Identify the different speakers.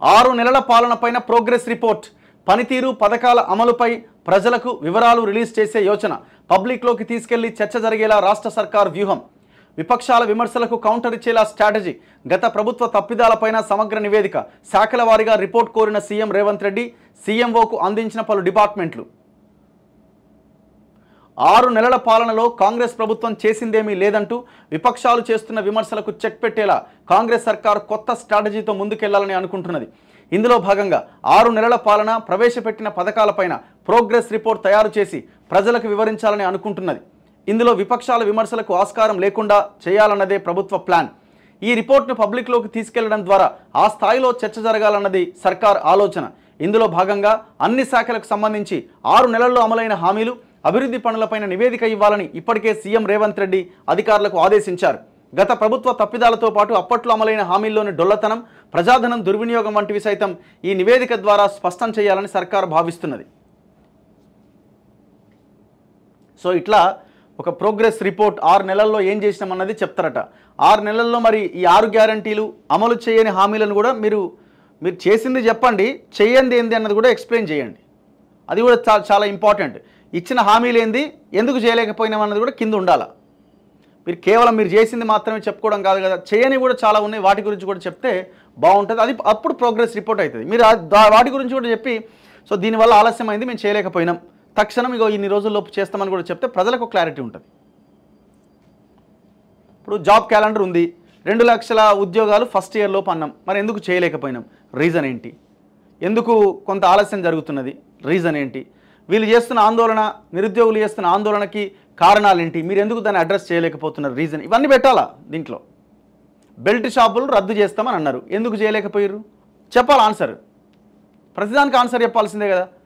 Speaker 1: 6 నెలల పాలనపైన progress report, పనితీరు పథకాల అమలుపై ప్రజలకు వివరాలు రిలీజ్ చేసే యోచన, పబ్లిక్లోకి తీసుకెళ్లి చర్చ జరిగేలా రాష్ట్ర సర్కార్ వ్యూహం, విపక్షాల విమర్శలకు కౌంటర్ ఇచ్చేలా స్ట్రాటజీ, గత ప్రభుత్వ తప్పిదాలపైన సమగ్ర నివేదిక, శాఖల వారీగా రిపోర్ట్ కోరిన సీఎం రేవంత్ రెడ్డి, సీఎంఓకు అందించిన పలు డిపార్ట్మెంట్లు. 6 నెలల పాలనలో కాంగ్రెస్ ప్రభుత్వం చేసిందేమీ లేదంటూ విపక్షాలు చేస్తున్న విమర్శలకు చెక్ పెట్టేలా కాంగ్రెస్ సర్కార్ కొత్త స్ట్రాటజీతో ముందుకెళ్లాలని అనుకుంటున్నది. ఇందులో భాగంగా 6 నెలల పాలన, ప్రవేశపెట్టిన పథకాలపైన ప్రోగ్రెస్ రిపోర్ట్ తయారు చేసి ప్రజలకు వివరించాలని అనుకుంటున్నది. ఇందులో విపక్షాల విమర్శలకు ఆస్కారం లేకుండా చేయాలన్నదే ప్రభుత్వ ప్లాన్. ఈ రిపోర్ట్ను పబ్లిక్లోకి తీసుకెళ్లడం ద్వారా ఆ స్థాయిలో చర్చ జరగాలన్నది సర్కార్ ఆలోచన. ఇందులో భాగంగా అన్ని శాఖలకు సంబంధించి 6 నెలల్లో అమలైన హామీలు, అభివృద్ధి పనులపైన నివేదిక ఇవ్వాలని ఇప్పటికే సీఎం రేవంత్ రెడ్డి అధికారులకు ఆదేశించారు. గత ప్రభుత్వ తప్పిదాలతో పాటు అప్పట్లో అమలైన హామీల్లోని డొల్లతనం, ప్రజాధనం దుర్వినియోగం వంటివి సైతం ఈ నివేదిక ద్వారా స్పష్టం చేయాలని సర్కారు భావిస్తున్నది. సో ఇట్లా ఒక ప్రోగ్రెస్ రిపోర్ట్ 6 నెలల్లో ఏం చేసినామన్నది చెప్తారట. 6 నెలల్లో మరి ఈ 6 గ్యారంటీలు, అమలు చేయని హామీలను కూడా మీరు చేసింది చెప్పండి, చేయండి ఏంది అన్నది కూడా ఎక్స్ప్లెయిన్ చేయండి. అది కూడా చాలా ఇంపార్టెంట్. ఇచ్చిన హామీలు ఏంది, ఎందుకు చేయలేకపోయినాం అన్నది కూడా కింద ఉండాలి. మీరు కేవలం మీరు చేసింది మాత్రమే చెప్పుకోవడం కాదు కదా, చేయని కూడా చాలా ఉన్నాయి, వాటి గురించి కూడా చెప్తే బాగుంటుంది. అది అప్పుడు ప్రోగ్రెస్ రిపోర్ట్ అవుతుంది. మీరు వాటి గురించి కూడా చెప్పి, సో దీనివల్ల ఆలస్యమైంది, మేము చేయలేకపోయినాం, తక్షణం ఇగో ఇన్ని రోజుల్లోపు చేస్తామని కూడా చెప్తే ప్రజలకు క్లారిటీ ఉంటుంది. ఇప్పుడు జాబ్ క్యాలెండర్ ఉంది, 2 లక్షల ఉద్యోగాలు ఫస్ట్ ఇయర్ లోపు అన్నాం, మరి ఎందుకు చేయలేకపోయినాం, రీజన్ ఏంటి? ఎందుకు కొంత ఆలస్యం జరుగుతున్నది, రీజన్ ఏంటి? వీళ్ళు చేస్తున్న ఆందోళన, నిరుద్యోగులు చేస్తున్న ఆందోళనకి కారణాలు ఏంటి, మీరు ఎందుకు దాన్ని అడ్రస్ చేయలేకపోతున్నారు, రీజన్, ఇవన్నీ పెట్టాలా దీంట్లో. బెల్ట్ షాపులు రద్దు చేస్తామని అన్నారు, ఎందుకు చేయలేకపోయారు చెప్పాలి ఆన్సర్. ప్రతిదానికి ఆన్సర్ చెప్పాల్సిందే కదా.